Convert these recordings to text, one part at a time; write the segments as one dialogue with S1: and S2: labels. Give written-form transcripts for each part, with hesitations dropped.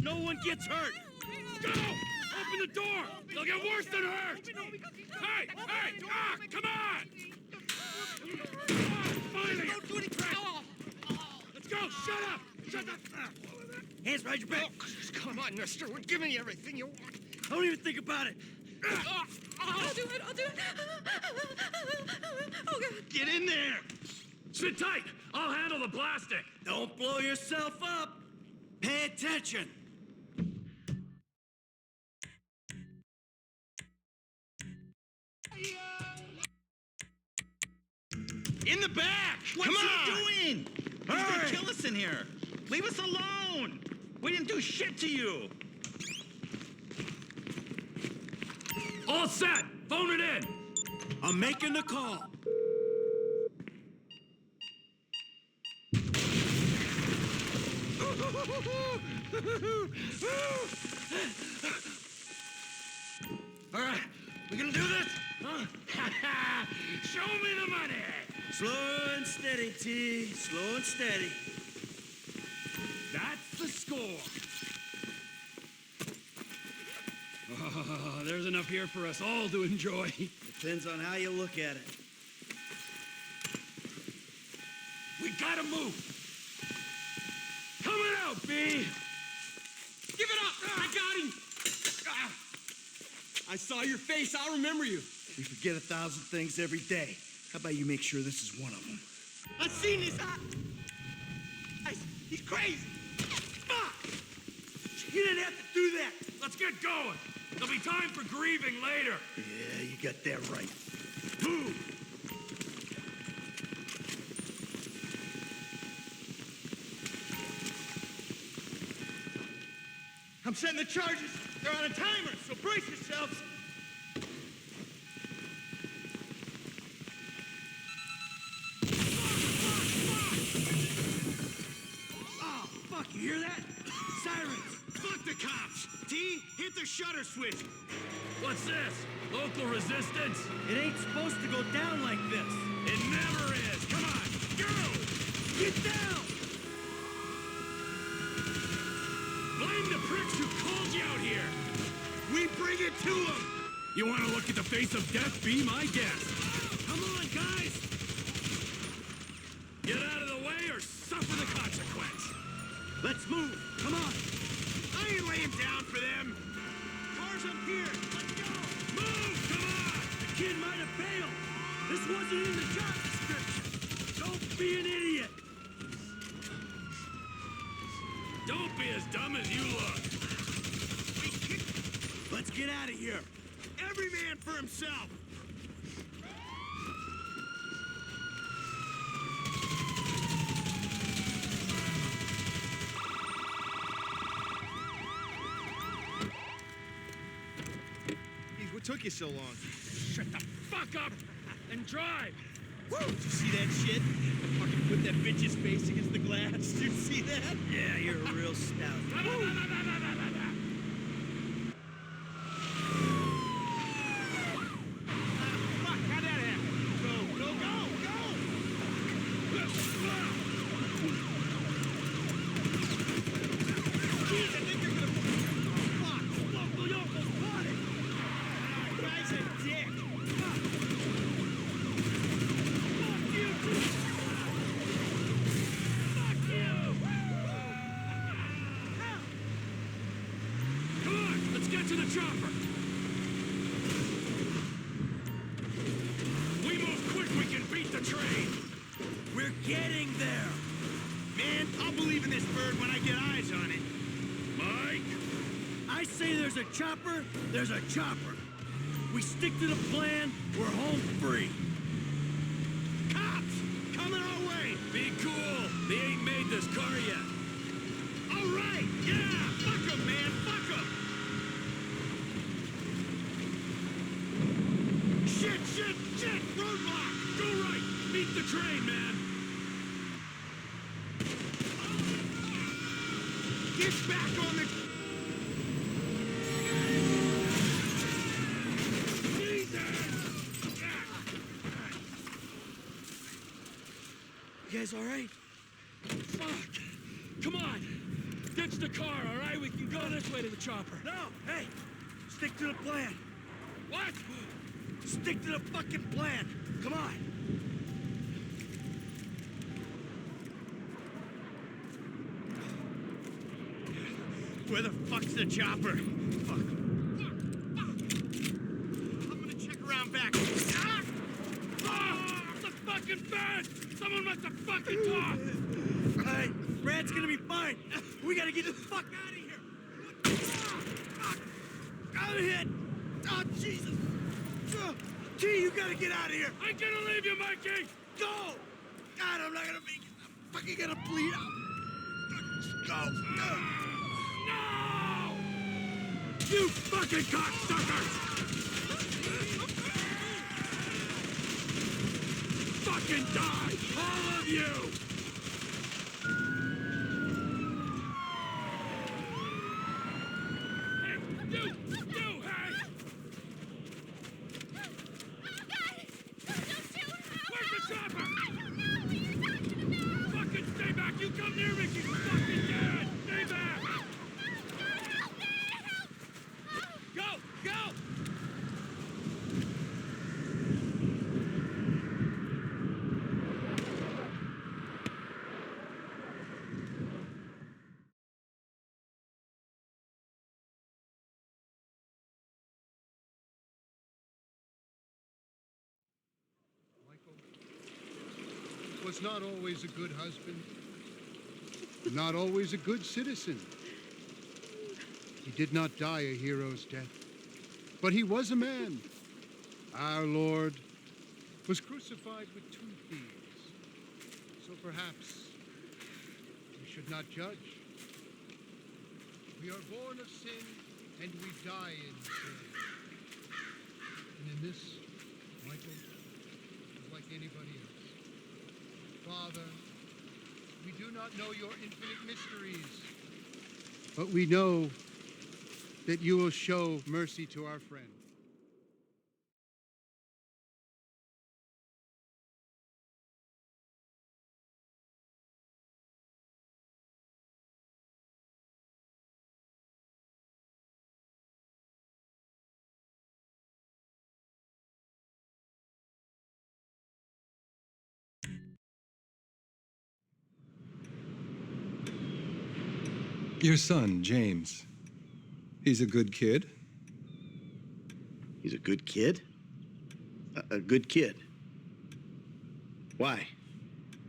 S1: no one gets hurt.
S2: Go! Open the door! They'll get worse than hurt! Hey! Hey! Ah! Come on! Finally!
S3: Don't do anything!
S2: Let's go! Shut up! Shut up!
S1: Hands behind your back.
S3: Oh, come on, mister. We're giving you everything you want.
S1: Don't even think about it.
S4: I'll do it. Oh, God.
S1: Get in there.
S2: Sit tight! I'll handle the plastic!
S1: Don't blow yourself up. Pay attention. In the back!
S5: What's
S1: Come on!
S5: he doing? He's gonna
S1: Hurry!
S5: kill us in here. Leave us alone. We didn't do shit to you.
S2: All set! Phone it in!
S1: I'm making the call.
S2: All right, we gonna do this? Huh? Show me the money!
S1: Slow and steady, T. Slow and steady.
S2: That's the score. Oh, there's enough here for us all to enjoy.
S1: Depends on how you look at it.
S2: We gotta move. Coming out, B.
S3: Give it up! I got him! I saw your face. I'll remember you.
S1: We forget 1,000 things every day. How about you make sure this is one of them?
S3: I've seen his eyes. He's crazy. Fuck!
S1: You didn't have to do that.
S2: Let's get going. There'll be time for grieving later.
S1: Yeah, you got that right. Move!
S3: I'm setting the charges. They're on a timer, so brace yourselves.
S1: Oh, fuck, you hear that? Sirens!
S3: Fuck the cops. T, hit the shutter switch.
S2: What's this? Local resistance?
S1: It ain't supposed to go down like this.
S2: It never is. Come on, go!
S1: Get down!
S2: Blame the pricks who called you out here.
S3: We bring it to them.
S2: You want to look at the face of death? Be my guest.
S1: Come on, guys!
S2: Get out of the way or suffer the consequence.
S1: Let's move! Come on!
S3: I ain't laying down for them. Cars up here. Let's go.
S2: Move! Come on!
S1: The kid might have bailed! This wasn't in the job description! Don't be an idiot!
S2: Don't be as dumb as you look.
S1: Let's get out of here!
S3: Every man for himself. Geez, what took you so long?
S2: Shut the fuck up and drive.
S3: Woo! Did you see that shit? Fucking put that bitch's face against the glass. Did you see that?
S1: Yeah, you're a real stout.
S3: Fuck, how'd that happen? Go, go, go, go! Jeez, I think they're gonna... Oh, fuck! Look, we almost caught it! Guy's a dick! Fuck you, too! Fuck you!
S2: Come on, let's get to the chopper. We move quick, we can beat the train.
S1: We're getting there!
S3: Man, I'll believe in this bird when I get eyes on it.
S2: Mike?
S1: I say there's a chopper, there's a chopper. We stick to the plan, we're home free.
S3: Cops! Coming our way!
S2: Be cool. They ain't made this car yet.
S3: All right! Yeah! Fuck 'em, man! Fuck 'em! Shit! Shit! Shit! Roadblock!
S2: Go right. Beat the train, man.
S3: Get back on the...
S1: You guys all right?
S2: Fuck. Come on. Get Ditch the car, all right? We can go this way to the chopper.
S1: No, hey, stick to the plan.
S2: What?
S1: Stick to the fucking plan. Come on. Where the fuck's the chopper? Fuck. I'm gonna check around back. Ah!
S2: Oh, the fucking fence! Someone must have fucking talked!
S1: Hey, Brad's gonna be fine. We gotta get the fuck out of here. Fuck. I'm hit. Oh, Jesus. T, you gotta get out of here.
S2: I ain't gonna leave you, Mikey!
S1: Go. God, I'm not gonna make it. I'm fucking gonna bleed out. Go.
S2: No! You fucking cocksuckers! Fucking die! All of you! Hey, you! You, hey! Where's the chopper? Fucking stay back! You come near me, she's fucking dead! Stay back! Go! Go!
S6: Michael was not always a good husband, not always a good citizen. He did not die a hero's death, but he was a man. Our Lord was crucified with two thieves, so perhaps we should not judge. We are born of sin, and we die in sin. And in this, Michael is like anybody else. Father, we do not know your infinite mysteries, but we know that you will show mercy to our friend.
S7: Your son, James. He's a good kid.
S1: He's a good kid? A good kid? Why?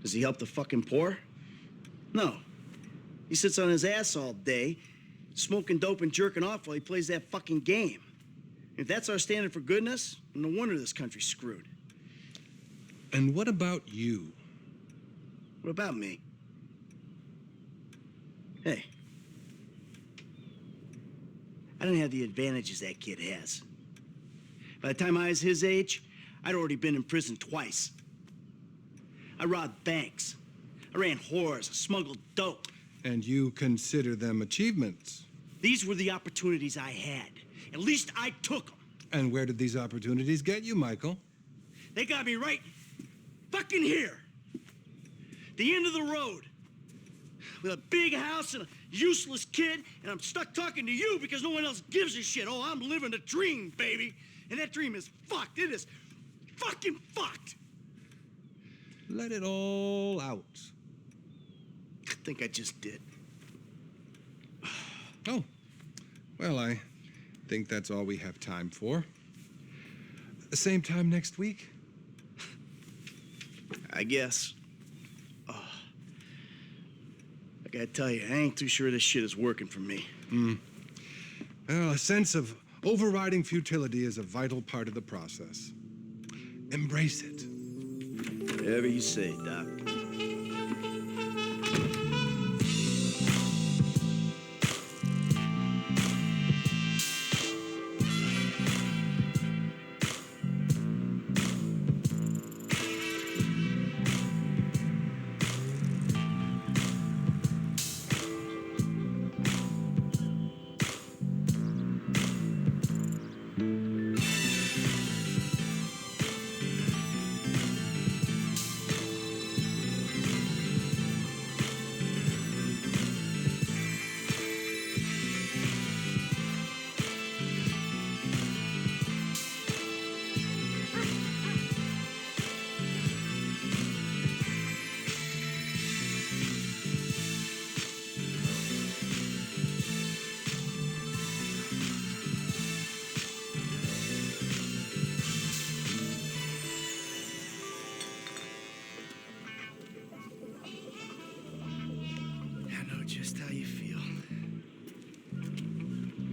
S1: Does he help the fucking poor? No. He sits on his ass all day, smoking dope and jerking off while he plays that fucking game. If that's our standard for goodness, no wonder this country's screwed.
S7: And what about you?
S1: What about me? Hey. I didn't have the advantages that kid has. By the time I was his age, I'd already been in prison twice. I robbed banks. I ran whores, smuggled dope.
S7: And you consider them achievements?
S1: These were the opportunities I had. At least I took them.
S7: And where did these opportunities get you, Michael?
S1: They got me right fucking here. The end of the road. With a big house and a useless kid, and I'm stuck talking to you because no one else gives a shit. Oh, I'm living a dream, baby. And that dream is fucked. It is fucking fucked.
S7: Let it all out.
S1: I think I just did.
S7: Oh, well, I think that's all we have time for. The same time next week?
S1: I guess. Oh. I gotta tell you, I ain't too sure this shit is working for me.
S7: Well, a sense of overriding futility is a vital part of the process. Embrace it.
S1: Whatever you say, Doc.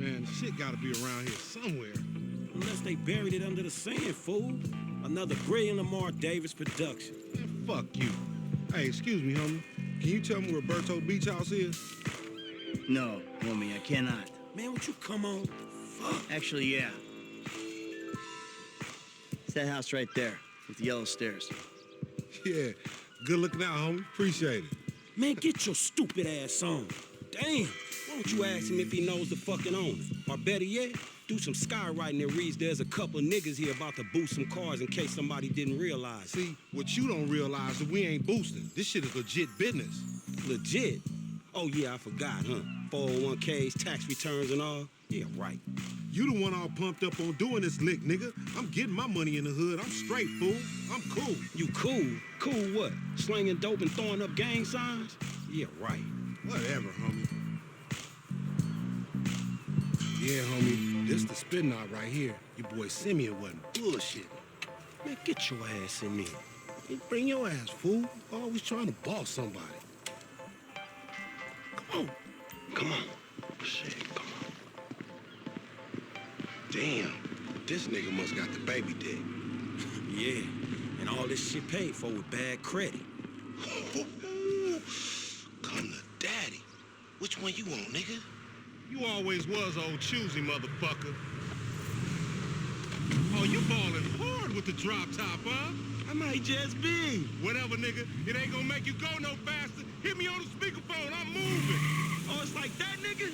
S8: Man, shit gotta be around here somewhere.
S3: Unless they buried it under the sand, fool. Another brilliant Lamar Davis production.
S8: Man, fuck you. Hey, excuse me, homie. Can you tell me where Berto Beach House is?
S1: No, homie, I cannot.
S3: Man, would you come on? Fuck.
S1: Actually, yeah. It's that house right there with the yellow stairs.
S8: Yeah. Good looking out, homie. Appreciate it.
S3: Man, get your stupid ass on. Damn. Why don't you ask him if he knows the fucking owner? Or better yet, do some skywriting that reads there's a couple of niggas here about to boost some cars in case somebody didn't realize.
S8: See, what you don't realize is we ain't boosting. This shit is legit business.
S3: Legit? Oh, yeah, I forgot, huh? 401ks, tax returns and all? Yeah, right.
S8: You the one all pumped up on doing this lick, nigga. I'm getting my money in the hood. I'm straight, fool. I'm cool.
S3: You cool? Cool what? Slinging dope and throwing up gang signs? Yeah, right.
S8: Whatever, homie. Yeah, homie. This the spin knot right here. Your boy Simeon wasn't bullshitting.
S3: Man, get your ass in there.
S8: Hey, bring your ass, fool. Always trying to boss somebody. Come on.
S3: Come on.
S8: Shit, come on. Damn. This nigga must got the baby dick.
S3: Yeah, and all this shit paid for with bad credit.
S8: Come to daddy. Which one you want, nigga? You always was old choosy, motherfucker. Oh, you ballin' hard with the drop top, huh?
S3: I might just be.
S8: Whatever, nigga. It ain't gonna make you go no faster. Hit me on the speakerphone. I'm moving.
S3: Oh, it's like that, nigga?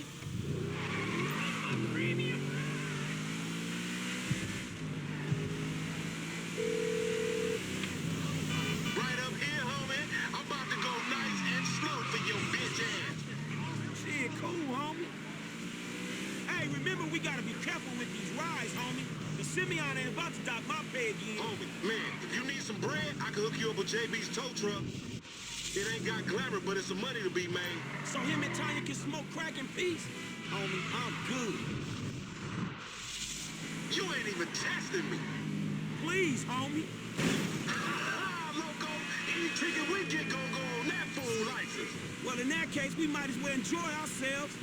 S8: Right up here, homie. I'm about to go nice and slow for your bitch ass.
S3: Shit, cool, homie. Hey, remember, we gotta be careful with these rides, homie. The Simeon ain't about to dock my pay again.
S8: Homie, man, if you need some bread, I can hook you up with JB's tow truck. It ain't got glamour, but it's some money to be made.
S3: So him and Tanya can smoke crack in peace? Homie, I'm good.
S8: You ain't even testing me.
S3: Please, homie.
S8: Loco, any ticket we get gon' go on that fool license.
S3: Well, in that case, we might as well enjoy ourselves.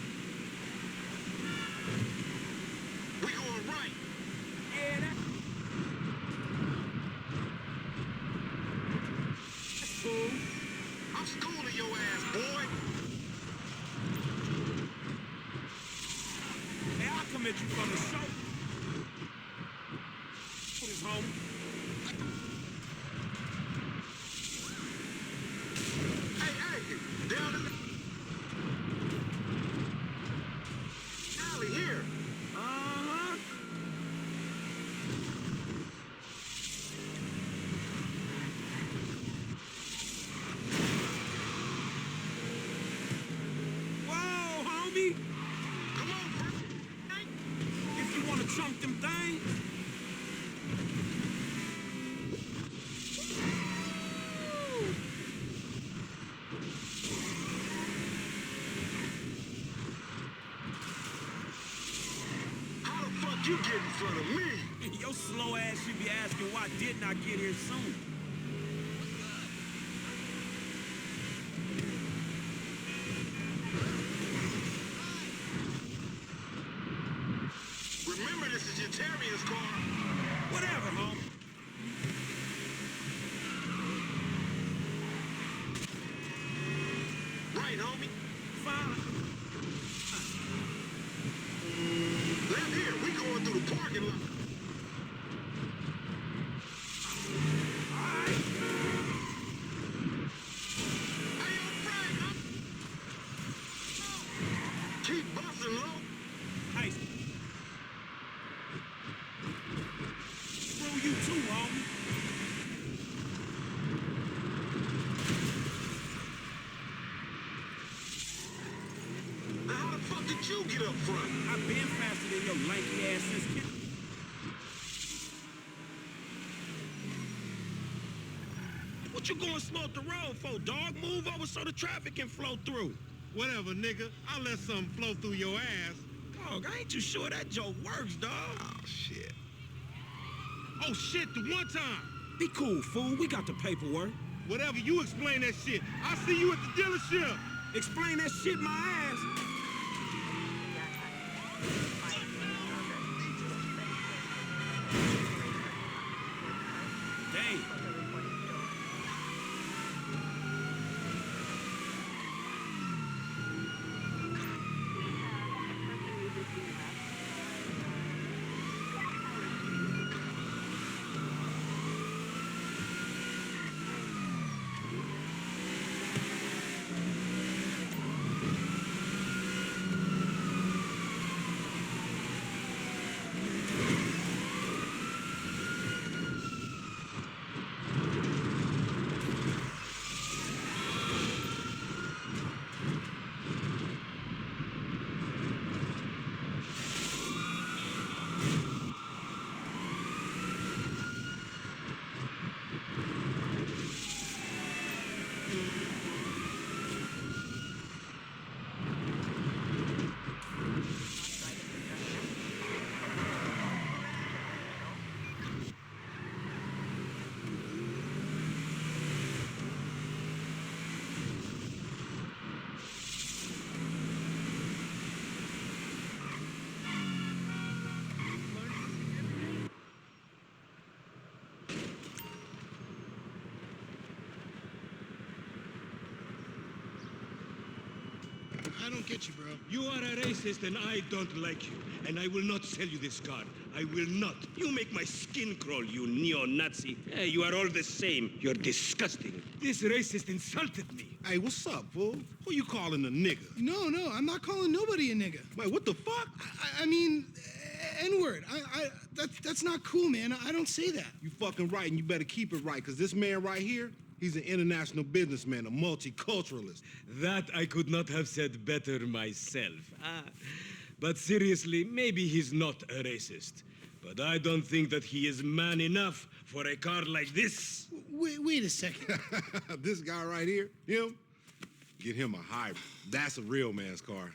S8: We going right.
S3: Yeah, that's cool.
S8: I'm schooling your ass, boy.
S3: Hey, I'll come at you from the show. This homie.
S8: Hey, down in the alley here.
S3: Uh-huh. Whoa, homie.
S8: Come on, bro.
S3: If you want to chunk them things.
S8: How the fuck you get in front of me?
S3: Your slow ass should be asking why didn't I get here soon?
S8: Remember, this is your Terrier's car.
S3: Whatever, homie.
S8: Right, homie.
S3: Fine.
S8: Left here. We going through the parking lot.
S3: All right.
S8: Hey, yo, Frank. Keep busting, low.
S3: Hey. Screw you too, homie.
S8: Now, how the fuck did you get up front?
S3: I've been faster than your lanky ass since kid. What you going slow up the road for, dog? Move over so the traffic can flow through.
S8: Whatever, nigga. I'll let something flow through your ass.
S3: Dog, I ain't too sure that joke works, dog.
S8: Oh, shit. Oh, shit, the one time.
S3: Be cool, fool. We got the paperwork.
S8: Whatever, you explain that shit. I'll see you at the dealership.
S3: Explain that shit my ass.
S6: get you, bro.
S3: You are a racist and I don't like you. And I will not sell you this card. I will not. You make my skin crawl, you neo-Nazi. Hey, you are all the same. You're disgusting. This racist insulted me.
S9: Hey, what's up, fool? Who you calling a nigga?
S10: No, I'm not calling nobody a nigga.
S9: Wait, what the fuck?
S10: I mean, N-word. That's not cool, man. I don't say that.
S9: You fucking right, and you better keep it right, because this man right here, he's an international businessman, a multiculturalist.
S3: That I could not have said better myself. But seriously, maybe he's not a racist. But I don't think that he is man enough for a car like this.
S10: Wait a second.
S9: This guy right here, him, get him a hybrid. That's a real man's car.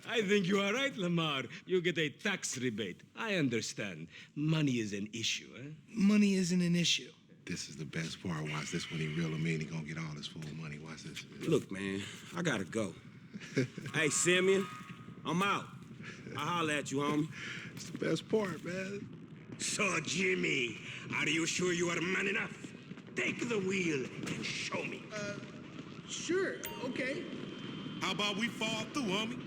S3: I think you are right, Lamar. You get a tax rebate. I understand. Money is an issue, eh?
S10: Money isn't an issue.
S9: This is the best part. Watch this when he reel him in. He gonna get all his full money. Watch this.
S3: Look, man, I gotta go. Hey, Simeon, I'm out. I'll holler at you, homie.
S9: It's the best part, man.
S3: So, Jimmy, are you sure you are man enough? Take the wheel and show me.
S10: Sure, okay.
S9: How about we fall through, homie?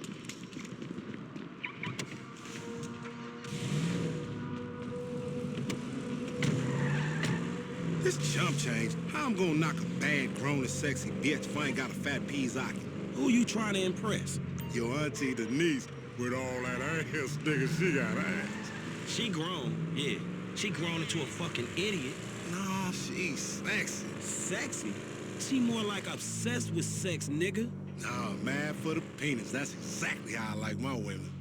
S9: This chump change. How I'm gonna knock a bad, grown and sexy bitch if I ain't got a fat Pizzaki?
S3: Who you trying to impress?
S9: Your auntie Denise, with all that ass, nigga, she got ass.
S3: She grown, yeah. She grown into a fucking idiot.
S9: Nah, she's sexy.
S3: Sexy? She more like obsessed with sex, nigga.
S9: Nah, mad for the penis. That's exactly how I like my women.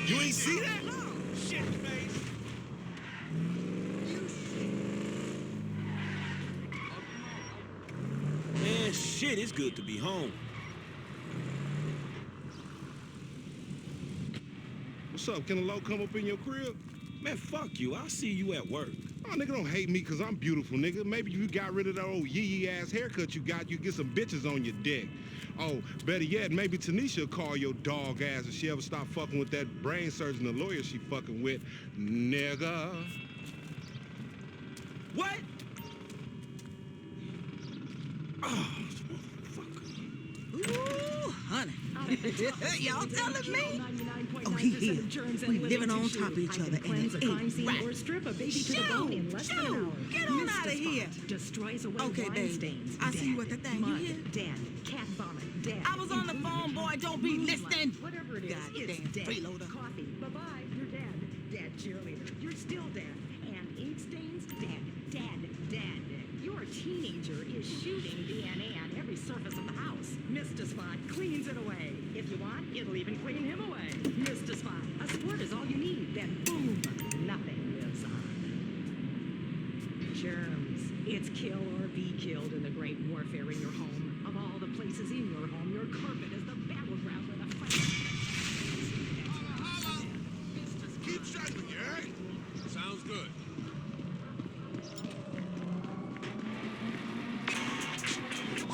S9: You ain't see that?
S3: Shit face. Man, shit, it's good to be home.
S9: What's up? Can a low come up in your crib?
S3: Man, fuck you. I'll see you at work.
S9: Oh, nigga, don't hate me because I'm beautiful, nigga. Maybe if you got rid of that old yee-yee-ass haircut you got, you get some bitches on your dick. Oh, better yet, maybe Tanisha will call your dog ass if she ever stop fucking with that brain surgeon, the lawyer she fucking with. Nigga.
S3: What? Oh,
S4: Ooh, honey. Y'all telling me? Oh, he here. We living on top of each other, and it ain't right.
S11: Or strip a baby to the bone in less than an hour.
S4: Get on out of here.
S11: Destroys away
S4: Okay,
S11: wine
S4: baby.
S11: stains.
S4: I see you at the thing. You
S11: Mud,
S4: hear?
S11: dead. Cat vomit, dead.
S4: I was on the phone, boy. Don't be listening.
S11: Whatever it is, it's
S4: Goddamn
S11: dead.
S4: freeloader.
S11: Coffee, bye-bye, you're dead. Dead cheerleader, you're still dead. And ink stains, dead. Your teenager is shooting DNA on every surface of the house. Mr. Spot cleans it away. If you want, it'll even clean him away. Mr. Spot, a squirt is all you need. Then boom, nothing lives on. Germs. It's kill or be killed in the great warfare in your home. Of all the places in your home, your carpet is the battleground of the fight.
S9: Keep shuffling, you heard?
S2: Sounds good.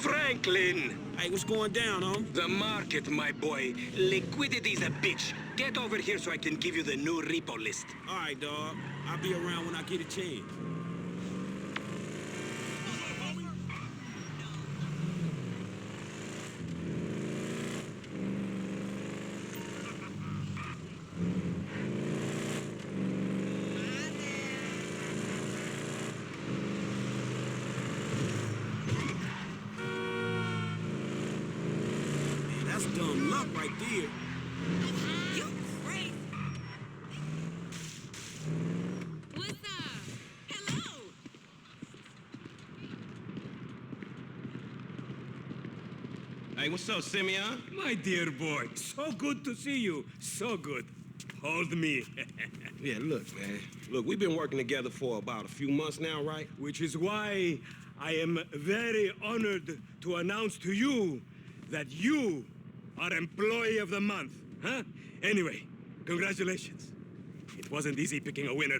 S3: Franklin! Hey, what's going down, homie? The market, my boy. Liquidity's a bitch. Get over here so I can give you the new repo list. All right, dog. I'll be around when I get a chance. That's dumb luck right there.
S4: You crazy.
S12: What's up? Hello.
S3: Hey, what's up, Simeon? My dear boy, so good to see you. So good. Hold me. Yeah, look, man. Look, we've been working together for about a few months now, right? Which is why I am very honored to announce to you that you are Employee of the Month, huh? Anyway, congratulations. It wasn't easy picking a winner.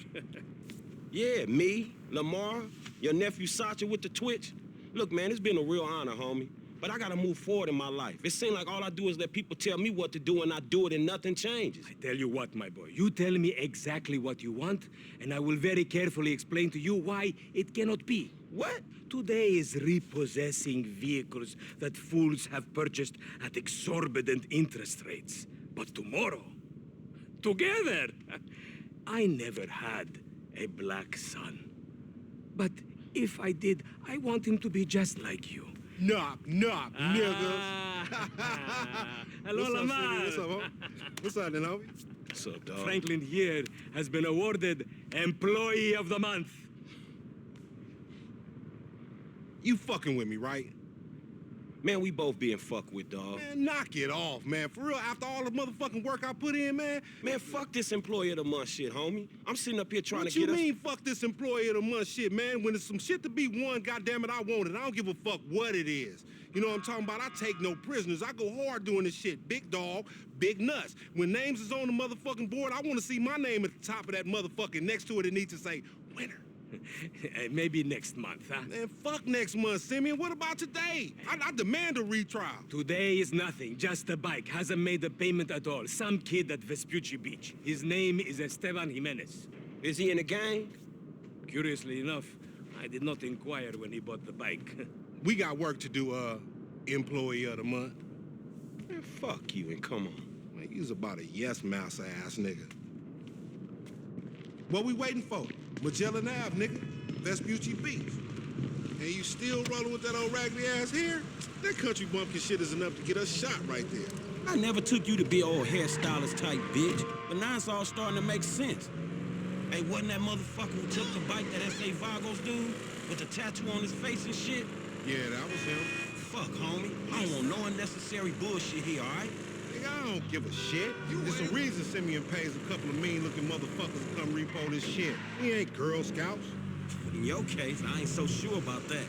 S3: Yeah, me, Lamar, your nephew Sacha with the Twitch. Look, man, it's been a real honor, homie. But I gotta move forward in my life. It seems like all I do is let people tell me what to do and I do it and nothing changes.
S13: I tell you what, my boy. You tell me exactly what you want, and I will very carefully explain to you why it cannot be.
S3: What?
S13: Today is repossessing vehicles that fools have purchased at exorbitant interest rates. But tomorrow, together, I never had a black son. But if I did, I want him to be just like you.
S9: Knock, niggas.
S13: Hello,
S9: What's up,
S13: Lamar.
S9: City? What's up, homie? What's up, then, homie?
S3: What's up, dog?
S13: Franklin here has been awarded Employee of the Month.
S9: You fucking with me, right?
S3: Man, we both being fucked with, dog.
S9: Man, knock it off, man. For real, after all the motherfucking work I put in, man.
S3: Man, fuck this employee of the month shit, homie. I'm sitting up here trying
S9: What
S3: to
S9: you
S3: get
S9: mean, fuck this employee of the month shit, man? When there's some shit to be won, goddamn it, I want it. I don't give a fuck what it is. You know what I'm talking about? I take no prisoners. I go hard doing this shit. Big dog, big nuts. When names is on the motherfucking board, I want to see my name at the top of that motherfucking. Next to it, it needs to say winner.
S13: Maybe next month, huh?
S9: Man, fuck next month, Simeon. What about today? I demand a retrial.
S13: Today is nothing, just a bike. Hasn't made a payment at all. Some kid at Vespucci Beach. His name is Esteban Jimenez.
S3: Is he in the gang?
S13: Curiously enough, I did not inquire when he bought the bike.
S9: We got work to do, employee of the month.
S3: Man, fuck you and come on.
S9: Man, you's about a yes-mouse ass nigga. What we waiting for? Magellan Ave, nigga. Vespucci Beach. And you still rolling with that old raggedy ass hair? That country bumpkin shit is enough to get us shot right there.
S3: I never took you to be an old hairstylist type bitch, but now it's all starting to make sense. Hey, wasn't that motherfucker who took the bike, that S.A. Vagos dude, with the tattoo on his face and shit?
S9: Yeah, that was him.
S3: Fuck, homie. I don't want no unnecessary bullshit here, all right?
S9: Nigga, I don't give a shit. There's a reason Simeon pays a couple of mean-looking motherfuckers to come repo this shit. He ain't Girl Scouts.
S3: In your case, I ain't so sure about that.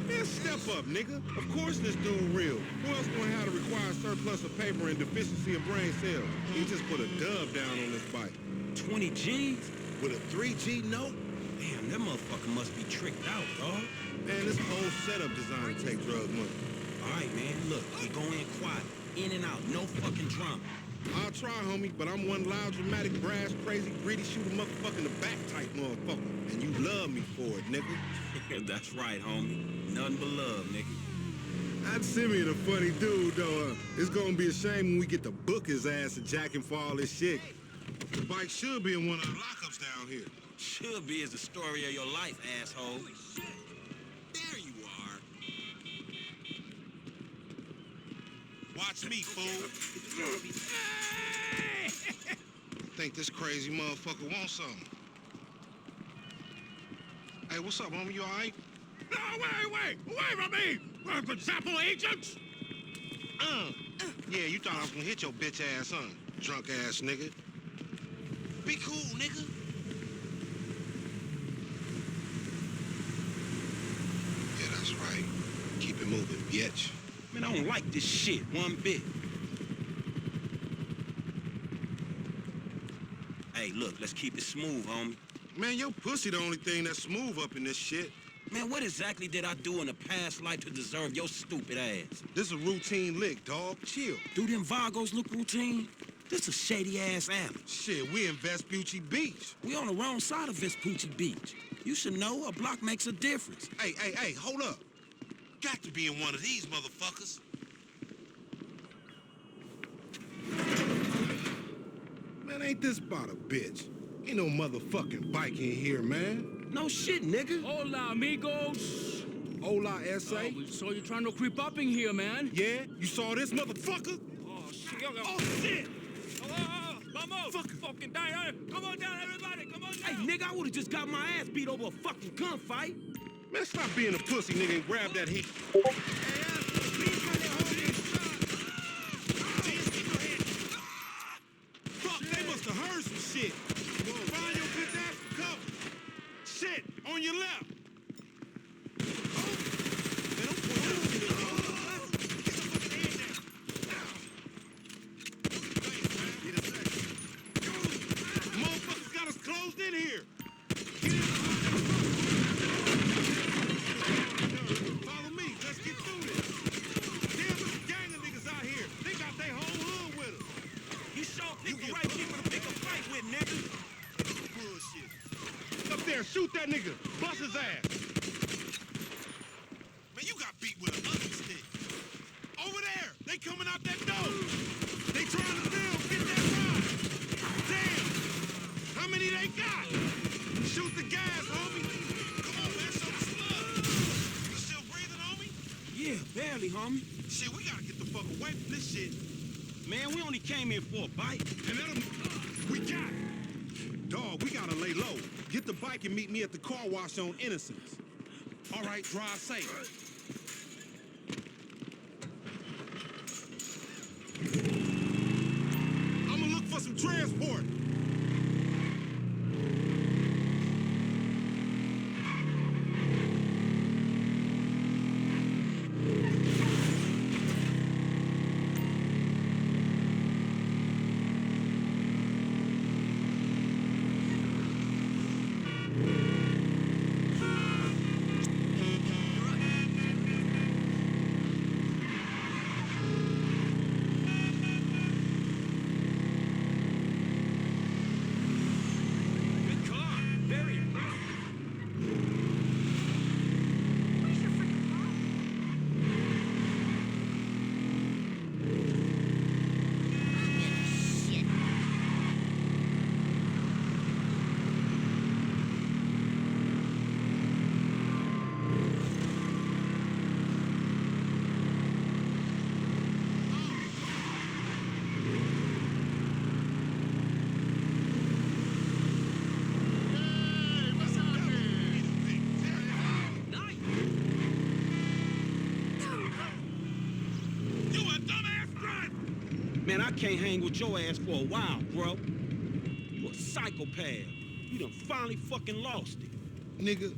S9: Man, step up, nigga. Of course this dude real. Who else gonna have to require surplus of paper and deficiency of brain cells? He just put a dub down on this bike.
S3: 20 G's?
S9: With a 3G note?
S3: Damn, that motherfucker must be tricked out, dog.
S9: Man, this whole setup designed to take drug money.
S3: All right, man, look, we go in quiet. In and out, no fucking drama.
S9: I'll try, homie, but I'm one loud, dramatic, brass, crazy, greedy, shoot a motherfucker in the back type motherfucker. And you love me for it, nigga.
S3: That's right, homie. Nothing but love, nigga.
S9: That Simeon a funny dude, though. It's gonna be a shame when we get to book his ass and jack him for all this shit. The bike should be in one of the lockups down here.
S3: Should be is the story of your life, asshole. There you are.
S9: Watch me, fool. Think this crazy motherfucker wants something. Hey, what's up, homie? You all right?
S2: No, wait! Away from me! We're Zappo agents!
S9: Yeah, you thought I was gonna hit your bitch ass, huh? Drunk ass nigga. Be cool, nigga. Yeah, that's right. Keep it moving, bitch.
S3: Man, I don't like this shit one bit. Hey, look, let's keep it smooth, homie.
S9: Man, your pussy the only thing that's smooth up in this shit.
S3: Man, what exactly did I do in a past life to deserve your stupid ass?
S9: This a routine lick, dog. Chill.
S3: Do them Vagos look routine? This a shady-ass alley.
S9: Shit, we in Vespucci Beach.
S3: We on the wrong side of Vespucci Beach. You should know a block makes a difference.
S9: Hey, hold up. Got to be in one of these motherfuckers. Man, ain't this about a bitch? Ain't no motherfucking bike in here, man.
S3: No shit, nigga.
S2: Hola, amigos.
S9: Hola, S.A.
S2: We saw you trying to creep up in here, man.
S9: Yeah? You saw this motherfucker?
S2: Oh, shit.
S9: Oh, shit!
S2: Vamos! Fucking die. Come on down, everybody. Come on down.
S3: Hey, nigga, I would've just got my ass beat over a fucking gunfight.
S9: Man, stop being a pussy, nigga, and grab that heat. Fuck, they must have heard some shit. Find your bitch ass and cover. Shit, on your left. Motherfuckers got us closed in here. Follow me. Let's get through this. that nigga. Bust his ass.
S8: Man, you got beat with a ugly stick. Over there, they coming out that door. They trying to build, get that ride. Damn. How many they got? Shoot the gas, homie. Come on, man, show the slug. You still breathing, homie?
S3: Yeah, barely, homie.
S8: Shit, we gotta get the fuck away from this shit.
S3: Man, we only came here for a bite.
S9: And let him... We got it. Dog, we gotta lay low. Get the bike and meet me at the car wash on Innocence. All right, drive safe. I'ma look for some transport.
S3: Good car. Very impressive.
S4: Where's your freaking car? Shit.
S8: You a dumbass grunt!
S3: Man, I can't hang with your ass for a while, bro. You a psychopath. You done finally fucking lost it.
S9: Nigga,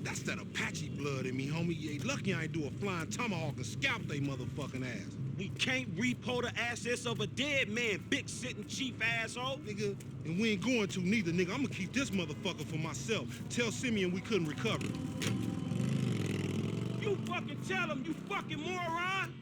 S9: that's that Apache blood in me, homie. You ain't lucky I ain't do a flying tomahawk and scalp they motherfucking ass.
S3: We can't repo the assets of a dead man, big sitting chief asshole.
S9: Nigga, and we ain't going to neither, nigga. I'ma keep this motherfucker for myself. Tell Simeon we couldn't recover.
S3: You fucking tell him, you fucking moron.